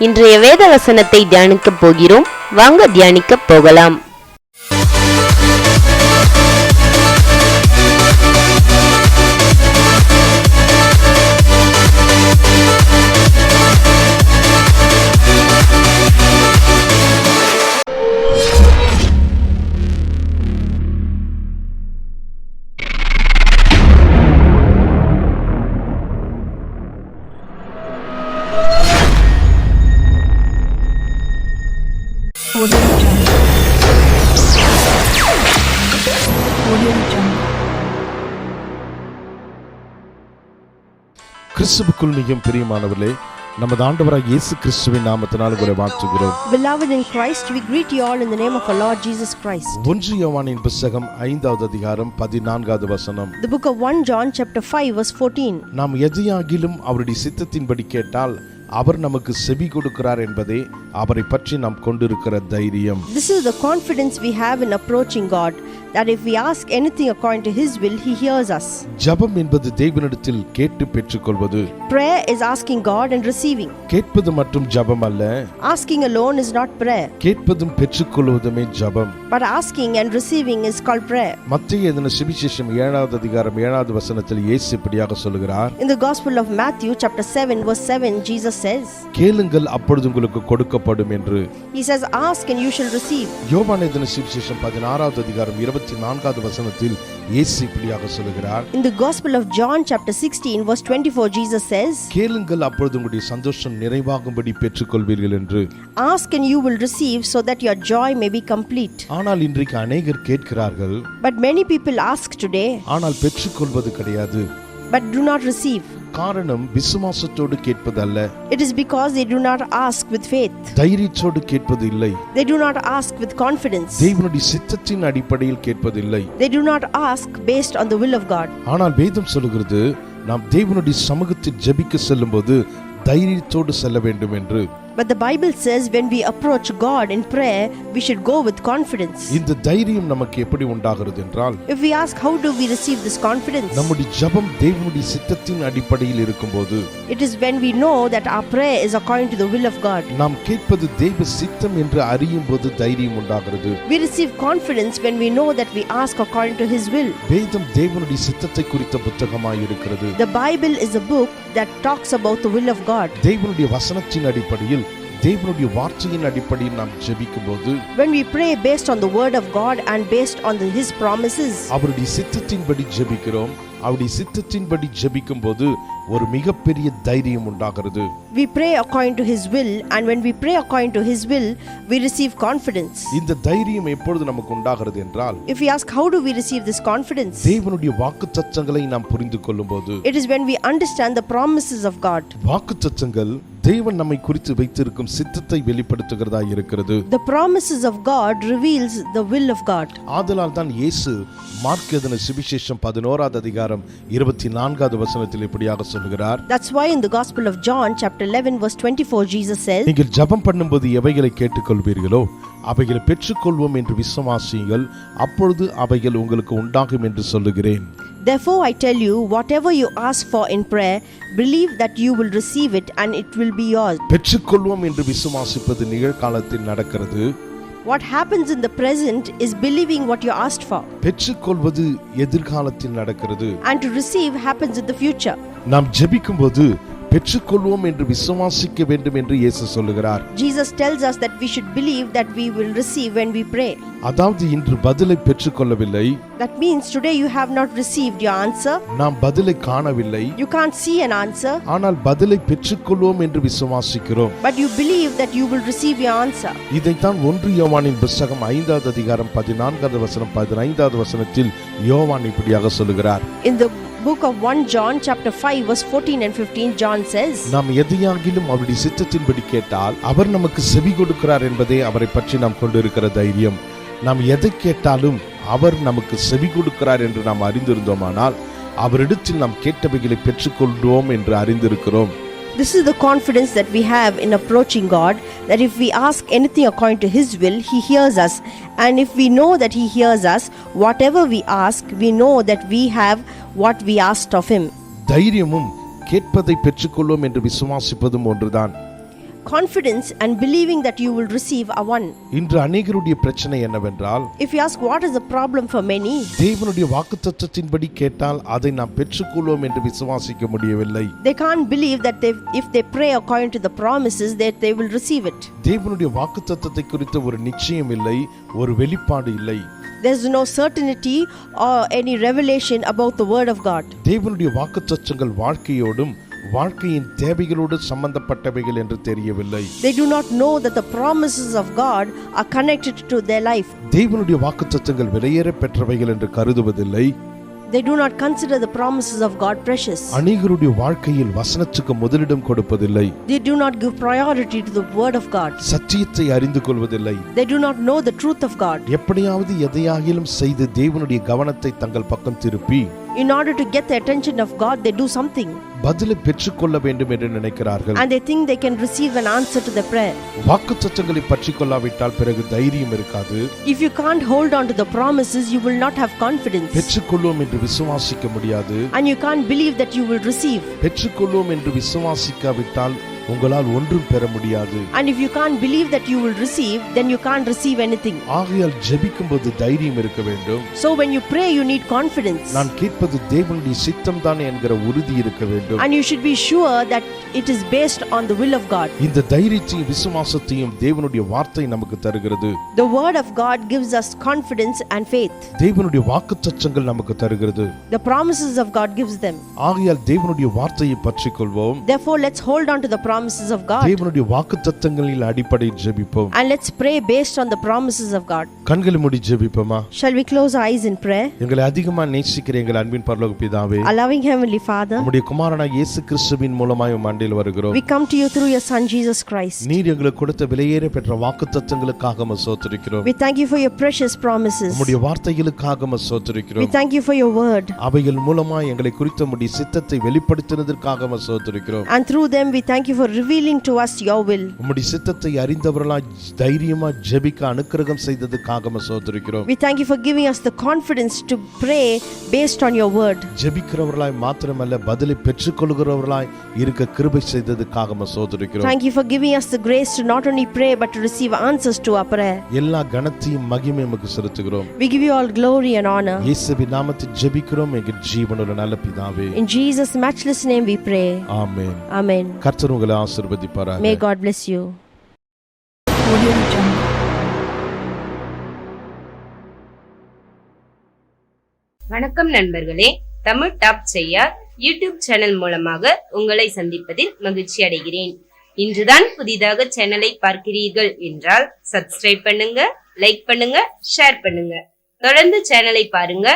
இன்றைய வேத வசனத்தை தியானிக்க போகிறோம். வாங்க தியானிக்க போகலாம். கிறிஸ்துவுக்குள் மிகவும் பிரியமானவர்களே, நமது ஆண்டவராகிய இயேசு கிறிஸ்துவின் நாமத்தினால் உங்களை வாழ்த்துகிறோம். Beloved in Christ, we greet you all in the name of our Lord Jesus Christ. 1 யோவானின் புத்தகம் 5வது அதிகாரம் 14வது வசனம். The book of 1 John chapter 5 verse 14. நாம் எதையாகிலும் அவருடைய சித்தத்தின்படி கேட்டால் அவர் நமக்கு செவி கொடுக்கிறார் என்பதே அவரை பற்றி நாம் கொண்டிருக்கிற தைரியம். This is the confidence we have in approaching God, that if we ask anything according to his will, he hears us. ஜெபம் என்பது தேவனிடத்தில் கேட்டு பெற்றுக்கொள்வது. Prayer is asking God and receiving. கேட்பது மற்றும் ஜெபம் அல்ல. Asking alone is not prayer. கேட்பதும் பெற்றுக்கொள்வதுமே ஜெபம். But asking and receiving is called prayer. மத்தேயு எழுதின சுவிசேஷம் 7வது அதிகாரம் 7வது வசனத்தில் இயேசு இப்படியாக சொல்கிறார். In the Gospel of Matthew chapter 7 verse 7, Jesus says, கேளுங்கள் அப்பொழுது உங்களுக்கு கொடுக்கப்படும் என்று. He says, ask and you shall receive. யோவான் எழுதின சுவிசேஷம் 16வது அதிகாரம் 24வது வசனத்தில் இயேசு இப்படியாக சொல்கிறார். In the Gospel of John chapter 16 verse 24, Jesus says, கேளுங்கள் அப்பொழுது உங்களுடைய சந்தோஷம் நிறைவாகும்படி பெற்றுக்கொள்வீர்கள் என்று. Ask and you will receive so that your joy may be complete. ஆனால் இன்றைக்கு அநேகர் கேட்கிறார்கள், But many people ask today, ஆனால் பெற்றுக்கொள்வது கிடையாது. but do not receive. காரணம் விசுவாசத்தோடு கேட்பதல்ல. It is because they do not ask with faith. தைரியத்தோடு கேட்பது இல்லை. They do not ask with confidence. தேவனுடைய சித்தத்தின் அடிப்படையில் கேட்பதில்லை. They do not ask based on the will of God. ஆனால் வேதம் சொல்கிறது, நாம் தேவனுடைய சமூகத்தில் ஜெபிக்க செல்லும்போது தைரியத்தோடு செல்ல வேண்டும் என்று. But the Bible says when we approach God in prayer, we should go with confidence. இந்த தைரியம் நமக்கு எப்படி உண்டாகிறது என்றால், If we ask how do we receive this confidence, நம்முடைய ஜெபம் தேவனுடைய சித்தத்தின் அடிப்படையில் இருக்கும்போது, it is when we know that our prayer is according to the will of God. நாம் கேட்பது தேவ சித்தம் என்று அறியும் போது தைரியம் உண்டாகிறது. We receive confidence when we know that we ask according to his will. வேதம் தேவனுடைய சித்தத்தை குறித்த புத்தகமாய் இருக்கிறது. The Bible is a book that talks about the will of God. தேவனுடைய வசனத்தின் அடிப்படையில், தேவனுடைய வார்த்தையின் அடிப்படையில் நாம் ஜெபிக்கும்போது, When we pray based on the word of God and based on his promises, அவருடைய சித்தத்தின்படி ஜெபிக்கிறோம். அவருடைய சித்தத்தின்படி ஜெபிக்கும்போது ஒரு மிகப்பெரிய தைரியம் உண்டாகிறது. we pray according to his will, and when we pray according to his will, we receive confidence. இந்த தைரியம் எப்பொழுது நமக்கு உண்டாகிறது என்றால், If we ask how do we receive this confidence, தேவனுடைய வாக்குத்தத்தங்களை நாம் புரிந்து கொள்ளும்போது, it is when we understand the promises of God. வாக்குத்தத்தங்கள் தேவன் நம்மை குறித்து வைத்திருக்கும் சித்தத்தை வெளிப்படுத்துகிறதா இருக்கிறது. The promises of God reveals the will of God. ஆதலால் தான் இயேசு மார்க் எழுதின சுவிசேஷம் 11வது அதிகாரம் 24வது வசனத்தில் இப்படியாக சொல்கிறார். That's why in the Gospel of John chapter 11 verse 24, Jesus says, நீங்கள் ஜெபம் பண்ணும்போது எவைகளை கேட்டுக்கொள்வீர்களோ அவைகளை பெற்றுக்கொள்வோம் என்று விசுவாசியுங்கள், அப்பொழுது அவைகள் உங்களுக்கு உண்டாகும் என்று சொல்லுகிறேன். Therefore I tell you, whatever you ask for in prayer, believe that you will receive it and it will be yours. பெற்றுக்கொள்வோம் என்று விசுவாசிப்பது நிகழ்காலத்தில் நடக்கிறது. What happens in the present is believing what you asked for. பெற்றுக்கொள்வது எதிர்காலத்தில் நடக்கிறது. And to receive happens in the future. நாம் ஜெபிக்கும்போது பெற்றுக்கொள்வோம் என்று விசுவாசிக்க வேண்டும் என்று இயேசு சொல்லுகிறார். Jesus tells us that we should believe that we will receive when we pray. அதாவது இன்று பதிலை பெற்றுக்கொள்ளவில்லை. That means today you have not received your answer. நாம் பதிலை காணவில்லை. You can't see an answer. ஆனால் பதிலை பெற்றுக்கொள்வோம் என்று விசுவாசிக்கிறோம். But you believe that you will receive your answer. இதைத்தான் 1 யோவானின் புத்தகம் 5வது அதிகாரம் 14வது வசனம் 15வது வசனத்தில் யோவான் இப்படியாக சொல்லுகிறார். In the book of 1 John chapter 5 verse 14 and 15, John says, நாம் எதையாகிலும் அவருடைய சித்தத்தின்படி கேட்டால் அவர் நமக்கு செவி கொடுக்கிறார் என்பதே அவரை பற்றி நாம் கொண்டிருக்கிற தைரியம். நாம் எதை கேட்டாலும் அவர் நமக்கு செவி கொடுக்கிறார் என்று நாம் அறிந்திருந்தோமானால் அவரிடத்தில் நாம் கேட்டவைகளை பெற்றுக்கொள்வோம் என்று அறிந்திருக்கிறோம். This is the confidence that we have in approaching God, that if we ask anything according to his will, he hears us. And if we know that he hears us, whatever we ask, we know that we have what we asked of him. தைரியமும் கேட்பதை பெற்றுக்கொள்வோம் என்று விசுவாசிப்பதும் ஒன்றுதான். confidence and believing that you will receive are one. இன்று அநேகருடைய பிரச்சனை என்னவென்றால், If you ask what is the problem for many, தேவனுடைய வாக்குத்தத்தத்தின்படி கேட்டால் அதை நாம் பெற்றுக்கொள்வோம் என்று விசுவாசிக்க முடியவில்லை. they can't believe that if they pray according to the promises that they will receive it. தேவனுடைய வாக்குத்தத்தத்தை குறித்த ஒரு நிச்சயம் இல்லை, ஒரு வெளிப்பாடு இல்லை. There's no certainty or any revelation about the word of God. தேவனுடைய வாக்குத்தத்தங்கள் வாழ்க்கையோடும் வாழ்க்கையின் தேவைகளோடு சம்பந்தப்பட்டவைகள் என்று தெரியவில்லை. They do not know that the promises of God are connected to their life. தேவனுடைய வாக்குத்தத்தங்கள் விலையேற பெற்றவைகள் என்று கருதுவதில்லை. They do not consider the promises of God precious. அநேகருடைய வாழ்க்கையில் வசனத்துக்கு முதலிடம் கொடுப்பதில்லை. They do not give priority to the word of God. சத்தியத்தை அறிந்து கொள்வதில்லை. They do not know the truth of God. எப்படியாவது எதையாகிலும் செய்து தேவனுடைய கவனத்தை தங்கள் பக்கம் திருப்பி, In order to get the attention of God, they do something. பதிலை பெற்றுக்கொள்ள வேண்டும் என்று நினைக்கிறார்கள். And they think they can receive an answer to their prayer. வாக்குத்தத்தங்களை பற்றி கொள்ளாவிட்டால் பிறகு தைரியம் இருக்காது. If you can't hold on to the promises, you will not have confidence. பெற்றுக்கொள்வோம் என்று விசுவாசிக்க முடியாது. And you can't believe that you will receive. பெற்றுக்கொள்வோம் என்று விசுவாசிக்காவிட்டால் உங்களால் ஒன்றும் பெற முடியாது. And if you can't believe that you will receive, then you can't receive anything. ஆகையால் ஜெபிக்கும்போது தைரியம் இருக்க வேண்டும். So when you pray, you need confidence. நான் கேட்பது தேவனுடைய சித்தம் தான் என்கிற உறுதி இருக்க வேண்டும். And you should be sure that it is based on the will of God. இந்த தைரியத்தையும் விசுவாசத்தையும் தேவனுடைய வார்த்தை நமக்கு தருகிறது. The word of God gives us confidence and faith. தேவனுடைய வாக்குத்தத்தங்கள் நமக்கு தருகிறது. The promises of God gives them. ஆகையால் தேவனுடைய வார்த்தையை பற்றிக்கொள்வோம். Therefore, let's hold on to the promises of God. தேவனுடைய வாக்குத்தத்தங்களின் அடிப்படையில் ஜெபிப்போம். And let's pray based on the promises of God. கண்களை மூடி ஜெபிப்போமா? Shall we close our eyes in prayer? எங்களை அதிகமாக நேசிக்கிற எங்கள் அன்பின் பரலோக பிதாவே, Our loving heavenly Father, நம்முடைய குமாரனாகிய இயேசு கிறிஸ்துவின் மூலமாய் உம் அண்டையில் வருகிறோம். we come to you through your son Jesus Christ. நீர் எங்களுக்கு கொடுத்த விலையேற பெற்ற வாக்குத்தத்தங்களுக்காக உம்மை ஸ்தோத்திரிக்கிறோம். We thank you for your precious promises. உம்முடைய வார்த்தைகளுக்காக உம்மை We ஸ்தோத்திரிக்கிறோம். thank you for your word. அவைகள் மூலமாய் எங்களை குறித்த உம்முடைய சித்தத்தை வெளிப்படுத்தினதற்காக உம்மை ஸ்தோத்திரிக்கிறோம். And through them we thank you for revealing to us your will. உம்முடைய சித்தத்தை அறிந்தவர்களாய் தைரியமா ஜெபிக்க அனுக்கிரகம் செய்ததற்காக உம்மை ஸ்தோத்திரிக்கிறோம். We thank you for giving us the confidence to pray based on your word. ஜெபிக்கிறவர்களாய் மாத்திரமல்ல பதிலை பெற்றுக்கொள்கிறவர்களாய் இருக்க கிருபை செய்ததற்காக உம்மை ஸ்தோத்திரிக்கிறோம். Thank you for giving us the grace to not only pray but to receive answers to our prayer. எல்லா கனத்தையும் மகிமையும் உமக்கு செலுத்துகிறோம். We give you all glory and honor. இயேசுவின் நாமத்தில் ஜெபிக்கிறோம் எங்கள் ஜீவனுள்ள நல்ல பிதாவே. In Jesus' matchless name we pray. Amen. Amen. கர்த்தர் உங்களை ஆசீர்வதிப்பாராக. May God bless you. வணக்கம் நண்பர்களே, தமிழ் டாப் செய்ய யூடியூப் சேனல் மூலமாக உங்களை சந்திப்பதில் மகிழ்ச்சி அடைகிறேன். இன்றுதான் புதிதாக சேனலை பார்க்கிறீர்கள் என்றால் சப்ஸ்கிரைப் பண்ணுங்க, லைக் பண்ணுங்க, ஷேர் பண்ணுங்க. தொடர்ந்து சேனலை பாருங்க.